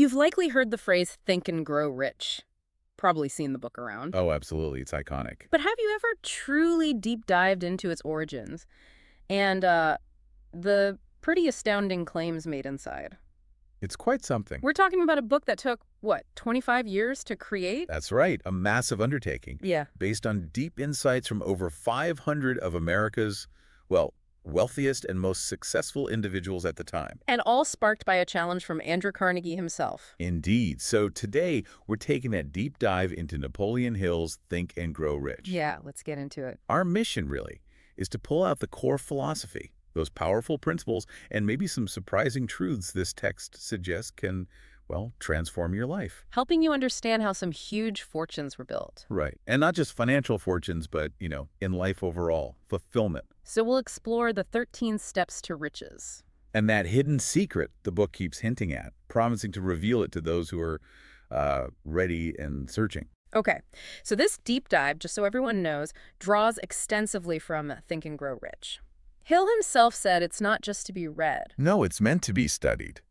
You've likely heard the phrase think and grow rich. Probably seen the book around. Oh, absolutely. It's iconic. But have you ever truly deep dived into its origins and the pretty astounding claims made inside? It's quite something. We're talking about a book that took, what, 25 years to create? That's right. A massive undertaking. Yeah. Based on deep insights from over 500 of America's, well, wealthiest and most successful individuals at the time. And all sparked by a challenge from Andrew Carnegie himself. Indeed. So today, we're taking that deep dive into Napoleon Hill's Think and Grow Rich. Yeah, let's get into it. Our mission, really, is to pull out the core philosophy, those powerful principles, and maybe some surprising truths this text suggests can, well, transform your life. Helping you understand how some huge fortunes were built. Right. And not just financial fortunes, but, in life overall, fulfillment. So we'll explore the 13 steps to riches. And that hidden secret the book keeps hinting at, promising to reveal it to those who are ready and searching. Okay, so this deep dive, just so everyone knows, draws extensively from Think and Grow Rich. Hill himself said it's not just to be read. No, it's meant to be studied,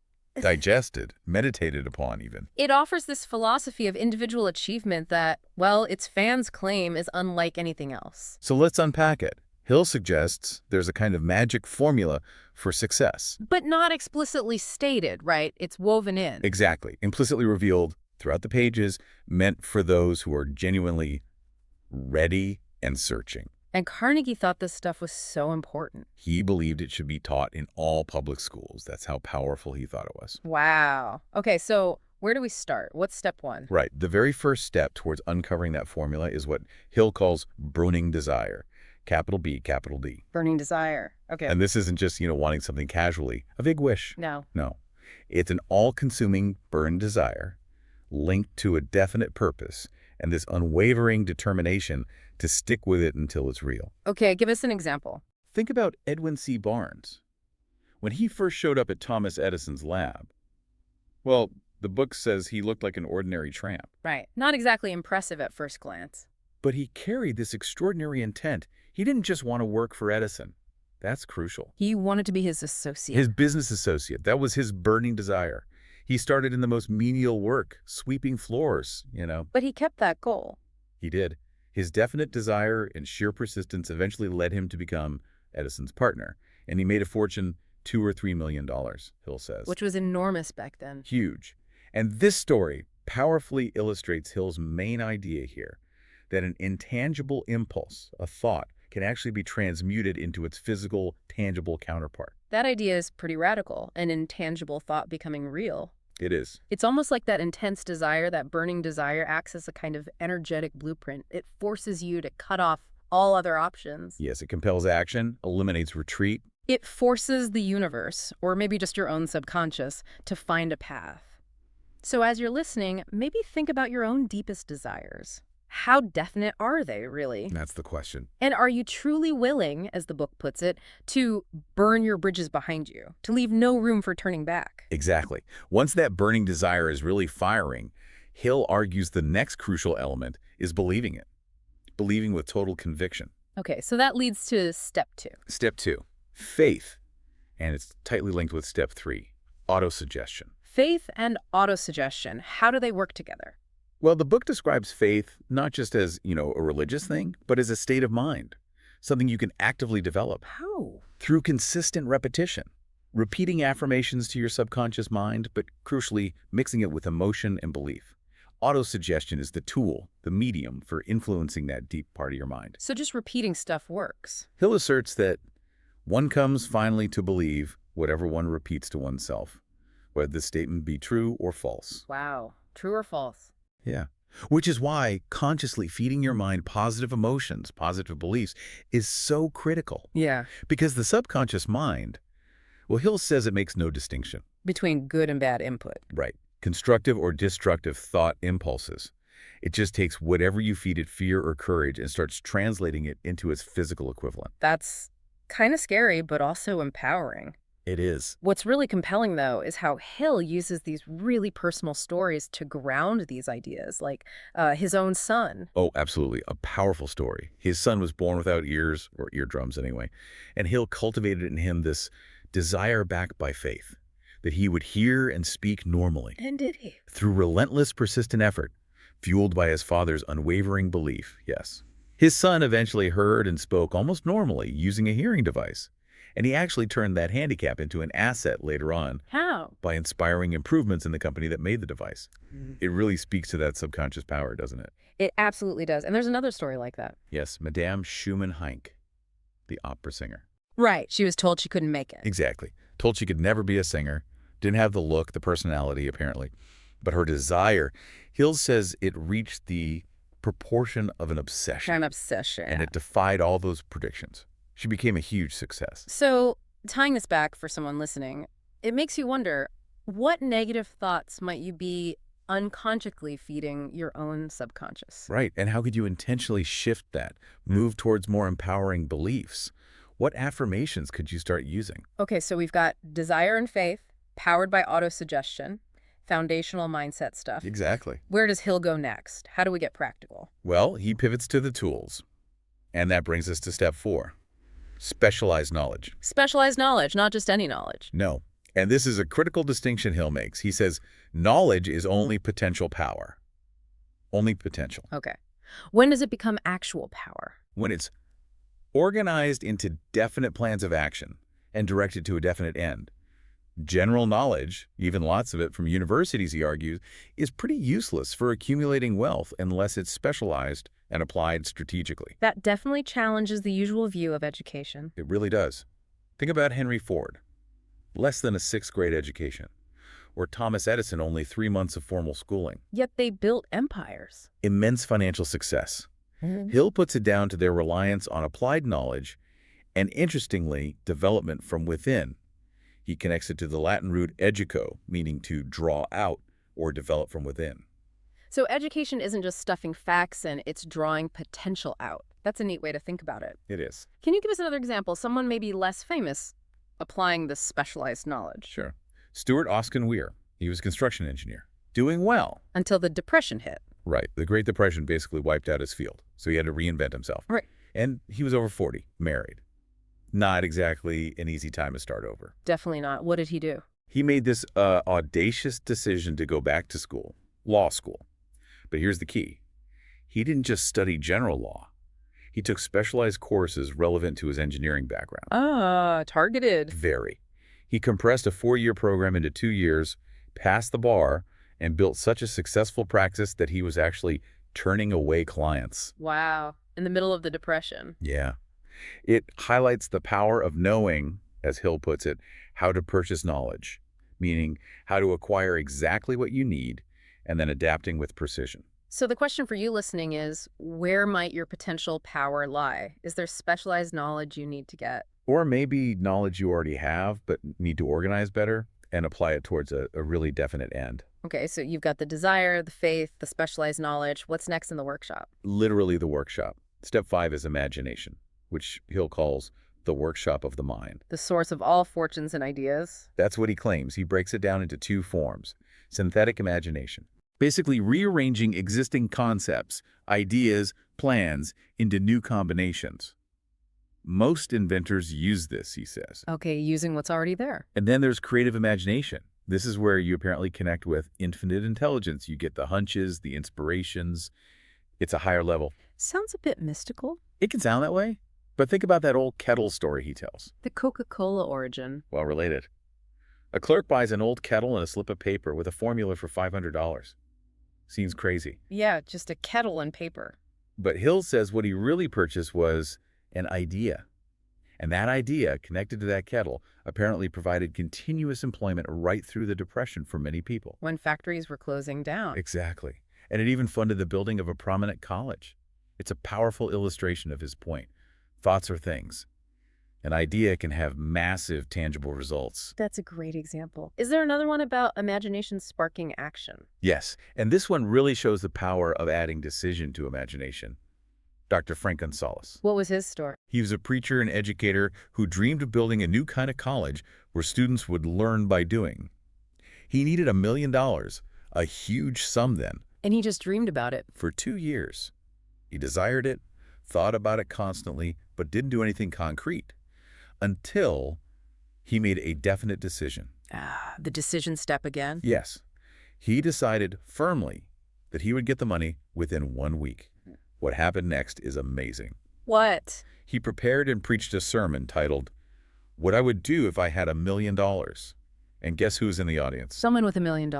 digested, meditated upon even. It offers this philosophy of individual achievement that, well, its fans claim is unlike anything else. So let's unpack it. Hill suggests there's a kind of magic formula for success. But not explicitly stated, right? It's woven in. Exactly. Implicitly revealed throughout the pages, meant for those who are genuinely ready and searching. And Carnegie thought this stuff was so important. He believed it should be taught in all public schools. That's how powerful he thought it was. Wow. Okay, so where do we start? What's step one? Right. The very first step towards uncovering that formula is what Hill calls burning desire. Capital B, capital D. Burning desire. Okay. And this isn't just, wanting something casually, a big wish. No. No. It's an all-consuming burned desire linked to a definite purpose and this unwavering determination to stick with it until it's real. Okay, give us an example. Think about Edwin C. Barnes. When he first showed up at Thomas Edison's lab, well, the book says he looked like an ordinary tramp. Right. Not exactly impressive at first glance. But he carried this extraordinary intent. He didn't just want to work for Edison. That's crucial. He wanted to be his associate. His business associate. That was his burning desire. He started in the most menial work, sweeping floors, But he kept that goal. He did. His definite desire and sheer persistence eventually led him to become Edison's partner. And he made a fortune, $2 or $3 million, Hill says. Which was enormous back then. Huge. And this story powerfully illustrates Hill's main idea here, that an intangible impulse, a thought, can actually be transmuted into its physical, tangible counterpart. That idea is pretty radical, an intangible thought becoming real. It is. It's almost like that intense desire, that burning desire, acts as a kind of energetic blueprint. It forces you to cut off all other options. Yes, it compels action, eliminates retreat. It forces the universe, or maybe just your own subconscious, to find a path. So as you're listening, maybe think about your own deepest desires. How definite are they, really? That's the question. And are you truly willing, as the book puts it, to burn your bridges behind you, to leave no room for turning back? Exactly. Once that burning desire is really firing, Hill argues the next crucial element is believing it. Believing with total conviction. Okay, so that leads to step two. Step two, faith. And it's tightly linked with step three, autosuggestion. Faith and autosuggestion, how do they work together? Well, the book describes faith not just as, a religious thing, but as a state of mind, something you can actively develop. How? Through consistent repetition, repeating affirmations to your subconscious mind, but crucially, mixing it with emotion and belief. Autosuggestion is the tool, the medium for influencing that deep part of your mind. So just repeating stuff works. Hill asserts that one comes finally to believe whatever one repeats to oneself, whether this statement be true or false. Wow. True or false? Yeah. Which is why consciously feeding your mind positive emotions, positive beliefs, is so critical. Yeah. Because the subconscious mind, well, Hill says it makes no distinction. Between good and bad input. Right. Constructive or destructive thought impulses. It just takes whatever you feed it, fear or courage, and starts translating it into its physical equivalent. That's kind of scary, but also empowering. It is. What's really compelling, though, is how Hill uses these really personal stories to ground these ideas, like his own son. Oh, absolutely. A powerful story. His son was born without ears, or eardrums anyway, and Hill cultivated in him this desire backed by faith. that he would hear and speak normally. And did he? Through relentless, persistent effort, fueled by his father's unwavering belief, yes. His son eventually heard and spoke almost normally using a hearing device, and he actually turned that handicap into an asset later on How? by inspiring improvements in the company that made the device. It really speaks to that subconscious power, doesn't it? It absolutely does. And there's another story like that. Yes, Madame Schumann-Heink, the opera singer. Right. She was told she couldn't make it. Exactly. Told she could never be a singer, didn't have the look, the personality, apparently. But her desire, Hill says it reached the proportion of an obsession. An obsession. And it defied all those predictions. She became a huge success. So, tying this back for someone listening, it makes you wonder, what negative thoughts might you be unconsciously feeding your own subconscious? Right. And how could you intentionally shift that, move towards more empowering beliefs? What affirmations could you start using? Okay, so we've got desire and faith, powered by autosuggestion, foundational mindset stuff. Exactly. Where does Hill go next? How do we get practical? Well, he pivots to the tools. And that brings us to step 4. Specialized knowledge. Specialized knowledge, not just any knowledge. No. And this is a critical distinction Hill makes. He says, knowledge is only potential power. Only potential. Okay. When does it become actual power? When it's organized into definite plans of action and directed to a definite end. General knowledge, even lots of it from universities, he argues, is pretty useless for accumulating wealth unless it's specialized and applied strategically. That definitely challenges the usual view of education. It really does. Think about Henry Ford. Less than a 6th grade education. Or Thomas Edison, only 3 months of formal schooling. Yet they built empires. Immense financial success. Hill puts it down to their reliance on applied knowledge and, interestingly, development from within. He connects it to the Latin root educo, meaning to draw out or develop from within. So education isn't just stuffing facts in, it's drawing potential out. That's a neat way to think about it. It is. Can you give us another example? Someone maybe less famous applying this specialized knowledge. Sure. Stuart Austin Weir. He was a construction engineer. Doing well. Until the Depression hit. Right. The Great Depression basically wiped out his field, so he had to reinvent himself. Right. And he was over 40, married. Not exactly an easy time to start over. Definitely not. What did he do? He made this audacious decision to go back to school, law school. But here's the key. He didn't just study general law. He took specialized courses relevant to his engineering background. Ah, targeted. Very. He compressed a 4-year program into 2 years, passed the bar, and built such a successful practice that he was actually turning away clients. Wow. In the middle of the Depression. Yeah. It highlights the power of knowing, as Hill puts it, how to purchase knowledge, meaning how to acquire exactly what you need and then adapting with precision. So the question for you listening is, where might your potential power lie? Is there specialized knowledge you need to get? Or maybe knowledge you already have but need to organize better and apply it towards a really definite end. Okay, so you've got the desire, the faith, the specialized knowledge. What's next in the workshop? Literally the workshop. Step 5 is imagination, which Hill calls the workshop of the mind. The source of all fortunes and ideas. That's what he claims. He breaks it down into 2 forms. Synthetic imagination. Basically rearranging existing concepts, ideas, plans into new combinations. Most inventors use this, he says. Okay, using what's already there. And then there's creative imagination. This is where you apparently connect with infinite intelligence. You get the hunches, the inspirations. It's a higher level. Sounds a bit mystical. It can sound that way, but think about that old kettle story he tells. The Coca-Cola origin. Well related. A clerk buys an old kettle and a slip of paper with a formula for $500. Seems crazy. Yeah, just a kettle and paper. But Hill says what he really purchased was an idea. And that idea, connected to that kettle, apparently provided continuous employment right through the Depression for many people. When factories were closing down. Exactly. And it even funded the building of a prominent college. It's a powerful illustration of his point. Thoughts are things. An idea can have massive, tangible results. That's a great example. Is there another one about imagination sparking action? Yes, and this one really shows the power of adding decision to imagination. Dr. Frank Gonzalez. What was his story? He was a preacher and educator who dreamed of building a new kind of college where students would learn by doing. He needed $1 million, a huge sum then. And he just dreamed about it. For 2 years. He desired it, thought about it constantly, but didn't do anything concrete. Until he made a definite decision. The decision step again? Yes, he decided firmly that he would get the money within 1 week. What happened next is amazing. What? He prepared and preached a sermon titled, "What I Would Do If I Had $1 Million." And guess who's in the audience? Someone with $1 million.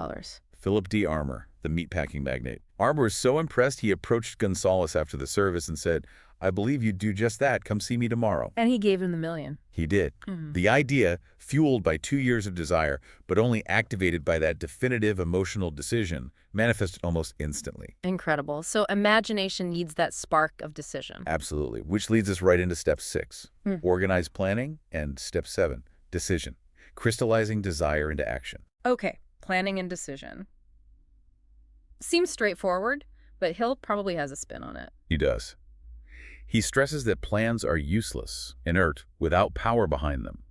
Philip D. Armour, the meatpacking magnate. Armour was so impressed he approached Gonzalez after the service and said, "I believe you'd do just that. Come see me tomorrow." And he gave him the million. He did. The idea, fueled by 2 years of desire, but only activated by that definitive emotional decision, manifested almost instantly. Incredible. So imagination needs that spark of decision. Absolutely. Which leads us right into step 6, organized planning, and step 7, decision, crystallizing desire into action. Okay, planning and decision. Seems straightforward, but Hill probably has a spin on it. He does. He stresses that plans are useless, inert, without power behind them.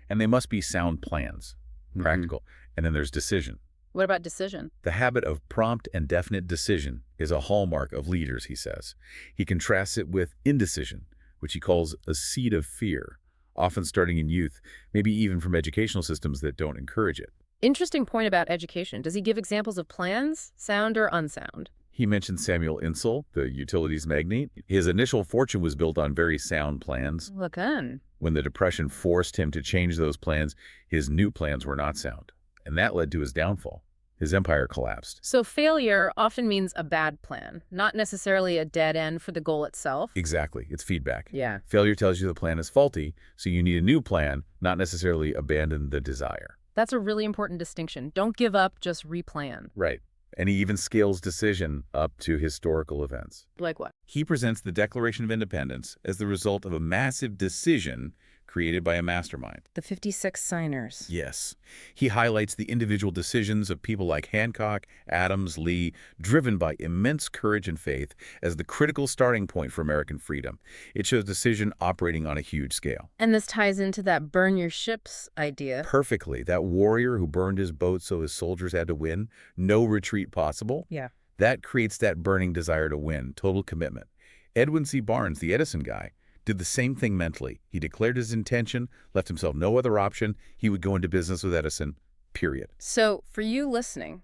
And they must be sound plans, practical. And then there's decision. What about decision? The habit of prompt and definite decision is a hallmark of leaders, he says. He contrasts it with indecision, which he calls a seed of fear, often starting in youth, maybe even from educational systems that don't encourage it. Interesting point about education. Does he give examples of plans, sound or unsound? He mentioned Samuel Insull, the utilities magnate. His initial fortune was built on very sound plans. Look on. When the Depression forced him to change those plans, his new plans were not sound. And that led to his downfall. His empire collapsed. So failure often means a bad plan, not necessarily a dead end for the goal itself. Exactly. It's feedback. Yeah. Failure tells you the plan is faulty, so you need a new plan, not necessarily abandon the desire. That's a really important distinction. Don't give up, just replan. Right. And he even scales decision up to historical events. Like what? He presents the Declaration of Independence as the result of a massive decision created by a mastermind. The 56 signers. Yes. He highlights the individual decisions of people like Hancock, Adams, Lee, driven by immense courage and faith as the critical starting point for American freedom. It shows decision operating on a huge scale. And this ties into that burn your ships idea. Perfectly. That warrior who burned his boat so his soldiers had to win, no retreat possible. Yeah. That creates that burning desire to win, total commitment. Edwin C. Barnes, the Edison guy, did the same thing mentally. He declared his intention, left himself no other option. He would go into business with Edison, period. So for you listening,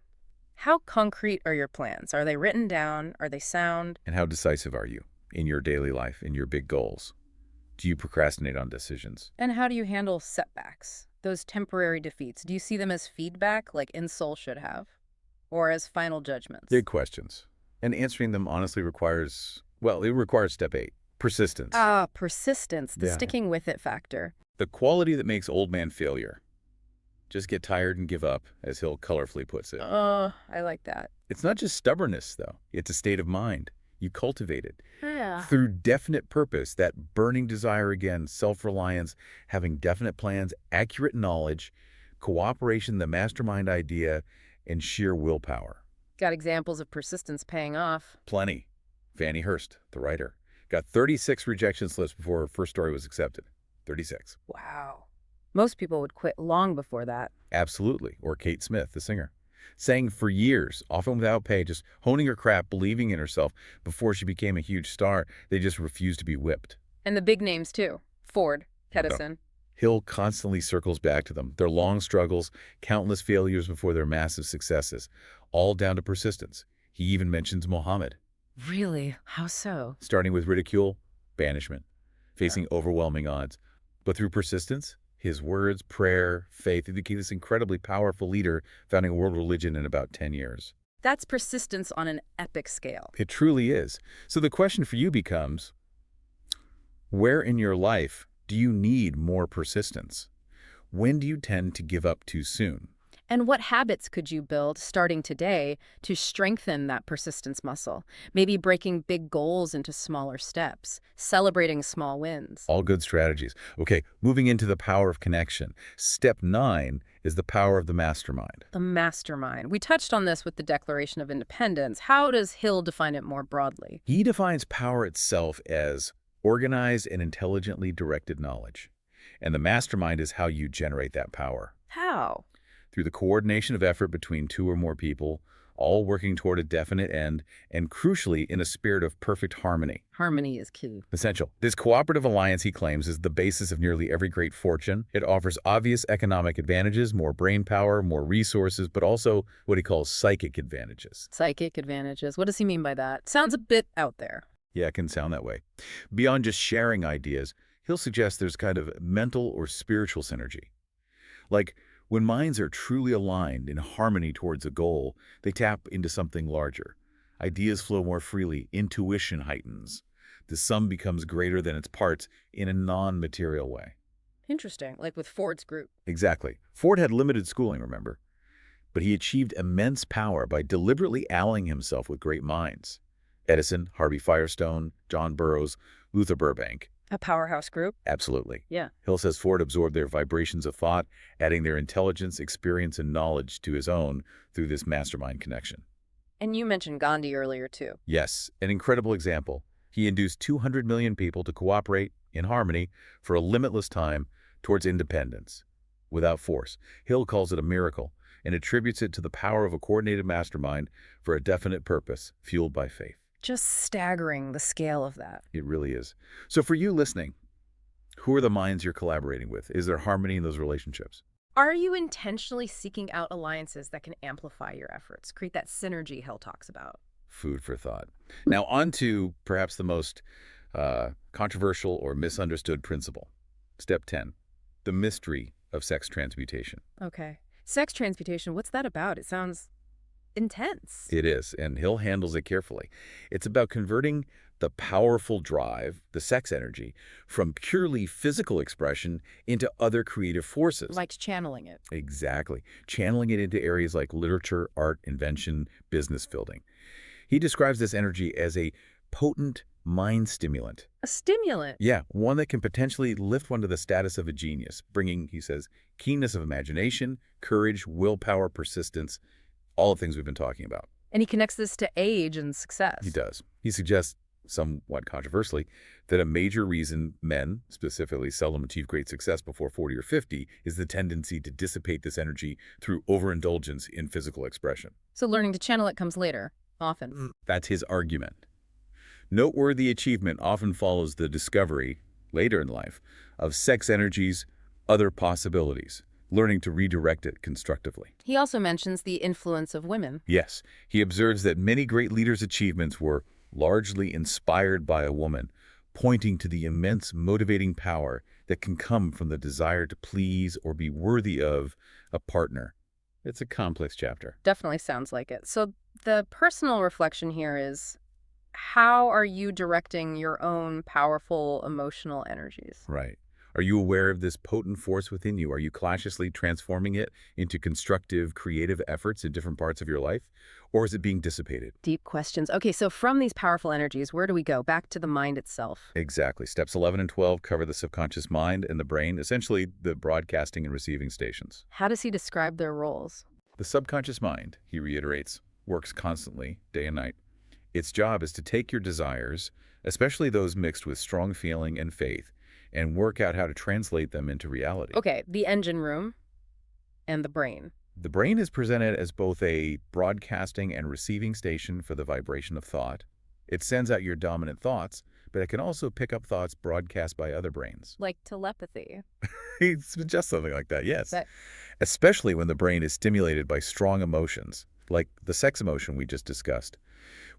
how concrete are your plans? Are they written down? Are they sound? And how decisive are you in your daily life, in your big goals? Do you procrastinate on decisions? And how do you handle setbacks, those temporary defeats? Do you see them as feedback like Insull should have, or as final judgments? Big questions. And answering them honestly requires, well, it requires step 8. Persistence. Persistence, the sticking with it factor. The quality that makes old man failure. Just get tired and give up, as Hill colorfully puts it. I like that. It's not just stubbornness, though. It's a state of mind. You cultivate it. Yeah. Through definite purpose, that burning desire again, self-reliance, having definite plans, accurate knowledge, cooperation, the mastermind idea, and sheer willpower. Got examples of persistence paying off? Plenty. Fannie Hurst, the writer, got 36 rejection slips before her first story was accepted. 36. Wow. Most people would quit long before that. Absolutely. Or Kate Smith, the singer, sang for years, often without pay, just honing her craft, believing in herself before she became a huge star. They just refused to be whipped. And the big names, too. Ford, Edison. Hill constantly circles back to them. Their long struggles, countless failures before their massive successes, all down to persistence. He even mentions Muhammad. Really? How so? Starting with ridicule, banishment, facing overwhelming odds. But through persistence, his words, prayer, faith, he became this incredibly powerful leader, founding a world religion in about 10 years. That's persistence on an epic scale. It truly is. So the question for you becomes, where in your life do you need more persistence? When do you tend to give up too soon? And what habits could you build starting today to strengthen that persistence muscle? Maybe breaking big goals into smaller steps, celebrating small wins. All good strategies. Okay, moving into the power of connection. Step 9 is the power of the mastermind. The mastermind. We touched on this with the Declaration of Independence. How does Hill define it more broadly? He defines power itself as organized and intelligently directed knowledge. And the mastermind is how you generate that power. How? Through the coordination of effort between 2 or more people, all working toward a definite end, and crucially in a spirit of perfect harmony. Harmony is key. Essential. This cooperative alliance, he claims, is the basis of nearly every great fortune. It offers obvious economic advantages, more brain power, more resources, but also what he calls psychic advantages. Psychic advantages. What does he mean by that? Sounds a bit out there. Yeah, it can sound that way. Beyond just sharing ideas, he'll suggest there's kind of mental or spiritual synergy. Like, when minds are truly aligned in harmony towards a goal, they tap into something larger. Ideas flow more freely, intuition heightens. The sum becomes greater than its parts in a non-material way. Interesting, like with Ford's group. Exactly. Ford had limited schooling, remember? But he achieved immense power by deliberately allying himself with great minds. Edison, Harvey Firestone, John Burroughs, Luther Burbank. A powerhouse group? Absolutely. Yeah. Hill says Ford absorbed their vibrations of thought, adding their intelligence, experience, and knowledge to his own through this mastermind connection. And you mentioned Gandhi earlier, too. Yes, an incredible example. He induced 200 million people to cooperate in harmony for a limitless time towards independence, without force. Hill calls it a miracle and attributes it to the power of a coordinated mastermind for a definite purpose, fueled by faith. Just staggering, the scale of that. It really is. So for you listening, who are the minds you're collaborating with? Is there harmony in those relationships? Are you intentionally seeking out alliances that can amplify your efforts, create that synergy Hill talks about? Food for thought. Now on to perhaps the most controversial or misunderstood principle. Step 10, the mystery of sex transmutation. Okay. Sex transmutation, what's that about? It sounds intense. It is, and Hill handles it carefully. It's about converting the powerful drive, the sex energy, from purely physical expression into other creative forces. Like channeling it. Exactly. Channeling it into areas like literature, art, invention, business building. He describes this energy as a potent mind stimulant. A stimulant. Yeah, one that can potentially lift one to the status of a genius, bringing, he says, keenness of imagination, courage, willpower, persistence, all the things we've been talking about. And he connects this to age and success. He does. He suggests, somewhat controversially, that a major reason men, specifically, seldom achieve great success before 40 or 50 is the tendency to dissipate this energy through overindulgence in physical expression. So learning to channel it comes later, often. That's his argument. Noteworthy achievement often follows the discovery, later in life, of sex energy's other possibilities, learning to redirect it constructively. He also mentions the influence of women. Yes, he observes that many great leaders' achievements were largely inspired by a woman, pointing to the immense motivating power that can come from the desire to please or be worthy of a partner. It's a complex chapter. Definitely sounds like it. So the personal reflection here is, how are you directing your own powerful emotional energies? Right. Are you aware of this potent force within you? Are you consciously transforming it into constructive, creative efforts in different parts of your life? Or is it being dissipated? Deep questions. Okay, so from these powerful energies, where do we go? Back to the mind itself. Exactly. Steps 11 and 12 cover the subconscious mind and the brain, essentially the broadcasting and receiving stations. How does he describe their roles? The subconscious mind, he reiterates, works constantly, day and night. Its job is to take your desires, especially those mixed with strong feeling and faith, and work out how to translate them into reality. Okay, the engine room and the brain. The brain is presented as both a broadcasting and receiving station for the vibration of thought. It sends out your dominant thoughts, but it can also pick up thoughts broadcast by other brains. Like telepathy. He suggests something like that, yes. Especially when the brain is stimulated by strong emotions, like the sex emotion we just discussed,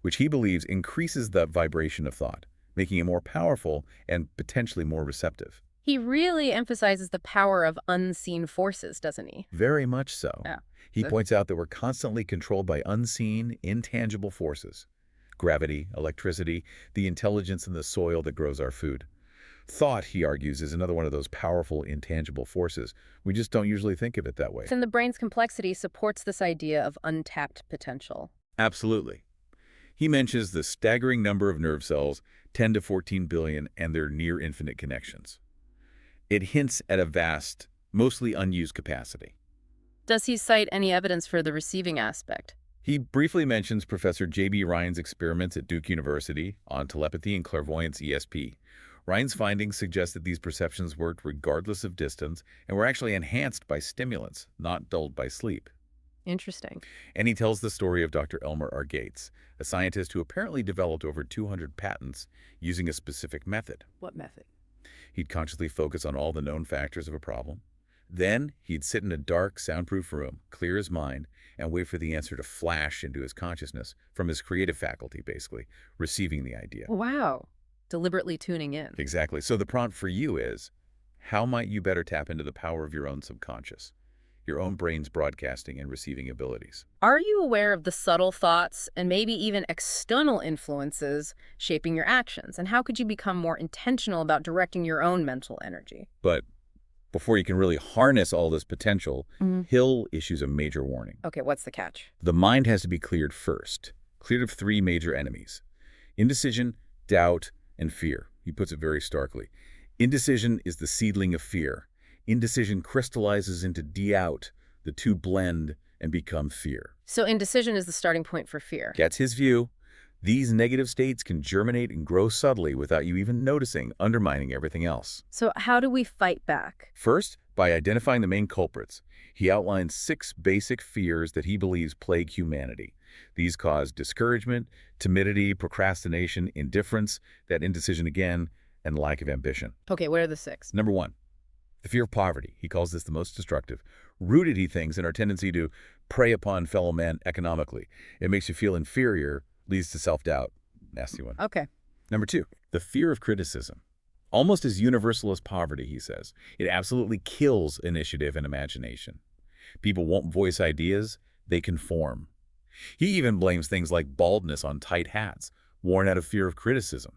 which he believes increases the vibration of thought, making it more powerful and potentially more receptive. He really emphasizes the power of unseen forces, doesn't he? Very much so. Yeah. He points out that we're constantly controlled by unseen, intangible forces. Gravity, electricity, the intelligence in the soil that grows our food. Thought, he argues, is another one of those powerful, intangible forces. We just don't usually think of it that way. And the brain's complexity supports this idea of untapped potential. Absolutely. He mentions the staggering number of nerve cells, 10 to 14 billion, and their near-infinite connections. It hints at a vast, mostly unused capacity. Does he cite any evidence for the receiving aspect? He briefly mentions Professor J.B. Ryan's experiments at Duke University on telepathy and clairvoyance ESP. Ryan's findings suggest that these perceptions worked regardless of distance and were actually enhanced by stimulants, not dulled by sleep. Interesting. And he tells the story of Dr. Elmer R. Gates, a scientist who apparently developed over 200 patents using a specific method. What method? He'd consciously focus on all the known factors of a problem. Then he'd sit in a dark, soundproof room, clear his mind, and wait for the answer to flash into his consciousness from his creative faculty, basically, receiving the idea. Wow. Deliberately tuning in. Exactly. So the prompt for you is, how might you better tap into the power of your own subconscious, your own brain's broadcasting and receiving abilities? Are you aware of the subtle thoughts and maybe even external influences shaping your actions? And how could you become more intentional about directing your own mental energy? But before you can really harness all this potential, Hill issues a major warning. Okay, what's the catch? The mind has to be cleared first, cleared of three major enemies: indecision, doubt, and fear. He puts it very starkly. Indecision is the seedling of fear. Indecision crystallizes into doubt. The two blend and become fear. So indecision is the starting point for fear. That's his view. These negative states can germinate and grow subtly without you even noticing, undermining everything else. So how do we fight back? First, by identifying the main culprits. He outlines 6 basic fears that he believes plague humanity. These cause discouragement, timidity, procrastination, indifference, that indecision again, and lack of ambition. Okay, what are the 6? Number 1, the fear of poverty. He calls this the most destructive. Rooted, he thinks, in our tendency to prey upon fellow man economically. It makes you feel inferior, leads to self-doubt. Nasty one. Okay. Number 2, the fear of criticism. Almost as universal as poverty, he says. It absolutely kills initiative and imagination. People won't voice ideas, they conform. He even blames things like baldness on tight hats, worn out of fear of criticism,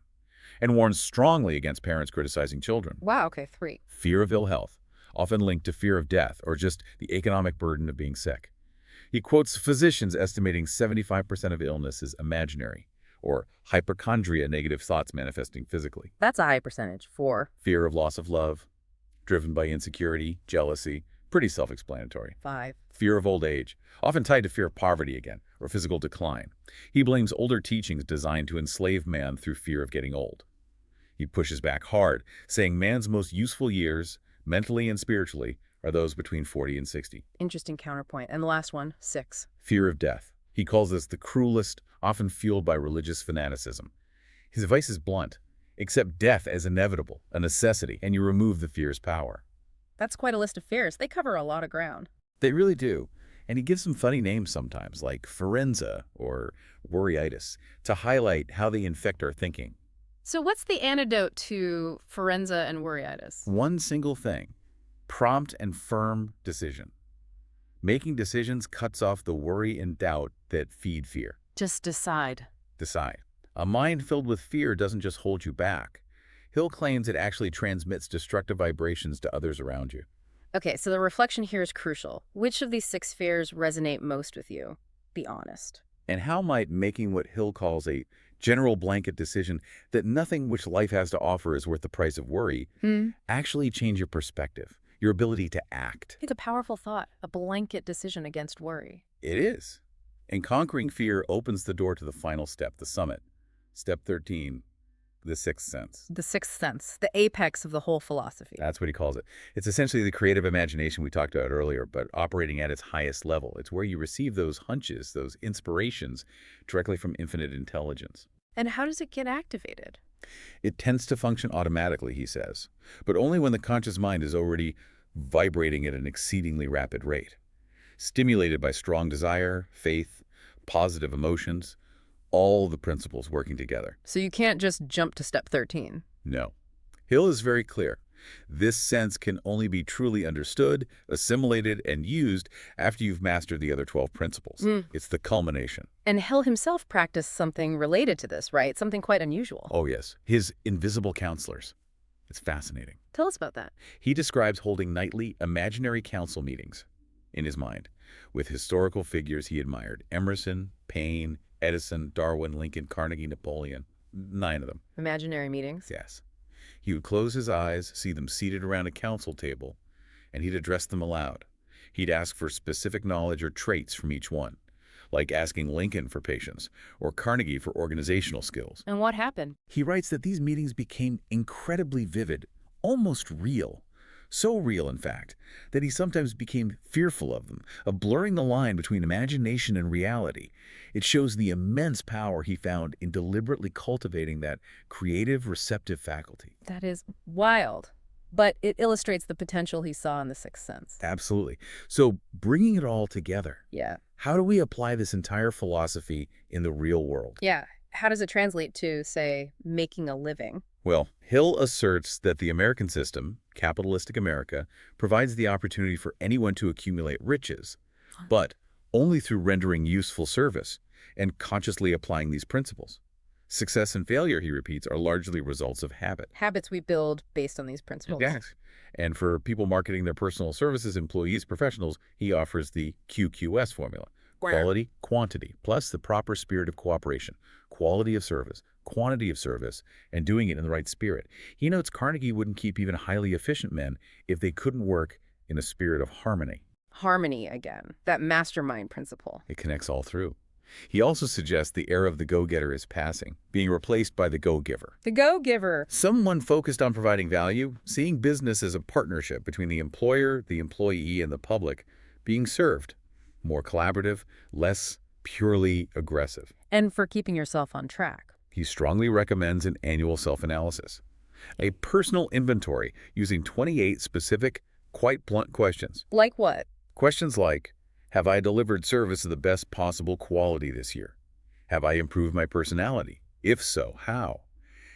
and warns strongly against parents criticizing children. Wow, okay, 3. Fear of ill health, often linked to fear of death or just the economic burden of being sick. He quotes physicians estimating 75% of illness is imaginary, or hypochondria, negative thoughts manifesting physically. That's a high percentage. 4. Fear of loss of love, driven by insecurity, jealousy, pretty self-explanatory. 5. Fear of old age, often tied to fear of poverty again, or physical decline. He blames older teachings designed to enslave man through fear of getting old. He pushes back hard, saying man's most useful years, mentally and spiritually, are those between 40 and 60. Interesting counterpoint. And the last one, 6. Fear of death. He calls this the cruelest, often fueled by religious fanaticism. His advice is blunt. Accept death as inevitable, a necessity, and you remove the fear's power. That's quite a list of fears. They cover a lot of ground. They really do. And he gives some funny names sometimes, like forenza or worryitis, to highlight how they infect our thinking. So what's the antidote to forenza and worryitis? One single thing: prompt and firm decision. Making decisions cuts off the worry and doubt that feed fear. Just decide. Decide. A mind filled with fear doesn't just hold you back. Hill claims it actually transmits destructive vibrations to others around you. Okay, so the reflection here is crucial. Which of these 6 fears resonate most with you? Be honest. And how might making what Hill calls a general blanket decision that nothing which life has to offer is worth the price of worry actually change your perspective, your ability to act? It's a powerful thought, a blanket decision against worry. It is. And conquering fear opens the door to the final step, the summit. Step 13, the sixth sense. The 6th sense, the apex of the whole philosophy. That's what he calls it. It's essentially the creative imagination we talked about earlier, but operating at its highest level. It's where you receive those hunches, those inspirations, directly from infinite intelligence. And how does it get activated? It tends to function automatically, he says, but only when the conscious mind is already vibrating at an exceedingly rapid rate. Stimulated by strong desire, faith, positive emotions, all the principles working together. So you can't just jump to step 13. No. Hill is very clear. This sense can only be truly understood, assimilated, and used after you've mastered the other 12 principles. It's the culmination. And Hill himself practiced something related to this, right? Something quite unusual. Oh, yes. His invisible counselors. It's fascinating. Tell us about that. He describes holding nightly imaginary council meetings in his mind with historical figures he admired: Emerson, Paine, Edison, Darwin, Lincoln, Carnegie, Napoleon. 9 of them. Imaginary meetings. Yes. He would close his eyes, see them seated around a council table, and he'd address them aloud. He'd ask for specific knowledge or traits from each one, like asking Lincoln for patience or Carnegie for organizational skills. And what happened? He writes that these meetings became incredibly vivid, almost real. So real, in fact, that he sometimes became fearful of them, of blurring the line between imagination and reality. It shows the immense power he found in deliberately cultivating that creative, receptive faculty. That is wild. But it illustrates the potential he saw in The Sixth Sense. Absolutely. So, bringing it all together, Yeah. how do we apply this entire philosophy in the real world? Yeah. How does it translate to, say, making a living? Well, Hill asserts that the American system, capitalistic America, provides the opportunity for anyone to accumulate riches, but only through rendering useful service and consciously applying these principles. Success and failure, he repeats, are largely results of habit. Habits we build based on these principles. Yes. And for people marketing their personal services, employees, professionals, he offers the QQS formula. Quality, quantity, plus the proper spirit of cooperation. Quality of service, quantity of service, and doing it in the right spirit. He notes Carnegie wouldn't keep even highly efficient men if they couldn't work in a spirit of harmony. Harmony again, that mastermind principle. It connects all through. He also suggests the era of the go-getter is passing, being replaced by the go-giver. The go-giver. Someone focused on providing value, seeing business as a partnership between the employer, the employee, and the public, being served. More collaborative, less purely aggressive. And for keeping yourself on track. He strongly recommends an annual self-analysis, a personal inventory using 28 specific, quite blunt questions. Like what? Questions like, have I delivered service of the best possible quality this year? Have I improved my personality? If so, how?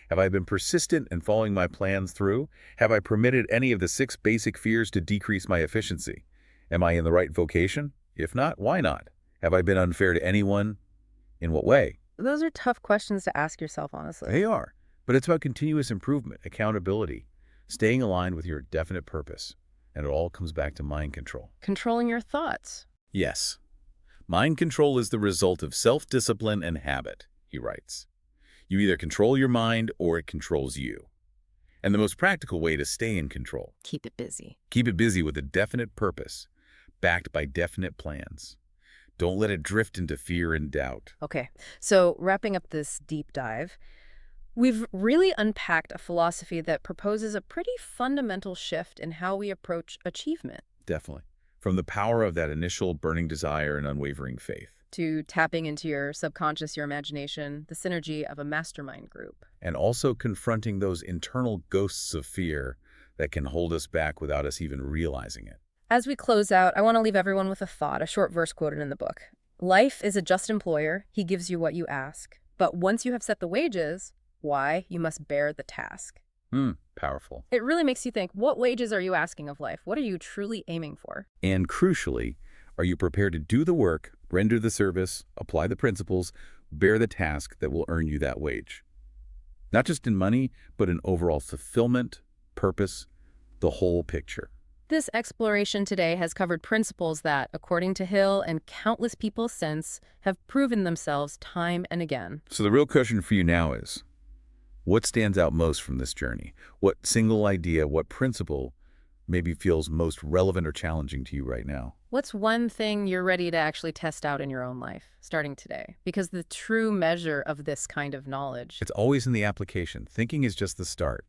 Have I been persistent in following my plans through? Have I permitted any of the 6 basic fears to decrease my efficiency? Am I in the right vocation? If not, why not? Have I been unfair to anyone? In what way? Those are tough questions to ask yourself, honestly. They are. But it's about continuous improvement, accountability, staying aligned with your definite purpose. And it all comes back to mind control. Controlling your thoughts. Yes. Mind control is the result of self-discipline and habit, he writes. You either control your mind or it controls you. And the most practical way to stay in control. Keep it busy. Keep it busy with a definite purpose, backed by definite plans. Don't let it drift into fear and doubt. Okay, so wrapping up this deep dive, we've really unpacked a philosophy that proposes a pretty fundamental shift in how we approach achievement. Definitely. From the power of that initial burning desire and unwavering faith. To tapping into your subconscious, your imagination, the synergy of a mastermind group. And also confronting those internal ghosts of fear that can hold us back without us even realizing it. As we close out, I want to leave everyone with a thought, a short verse quoted in the book. Life is a just employer. He gives you what you ask. But once you have set the wages, why, you must bear the task. Powerful. It really makes you think, what wages are you asking of life? What are you truly aiming for? And crucially, are you prepared to do the work, render the service, apply the principles, bear the task that will earn you that wage? Not just in money, but in overall fulfillment, purpose, the whole picture. This exploration today has covered principles that, according to Hill and countless people since, have proven themselves time and again. So the real question for you now is, what stands out most from this journey? What single idea, what principle maybe feels most relevant or challenging to you right now? What's one thing you're ready to actually test out in your own life, starting today? Because the true measure of this kind of knowledge... It's always in the application. Thinking is just the start.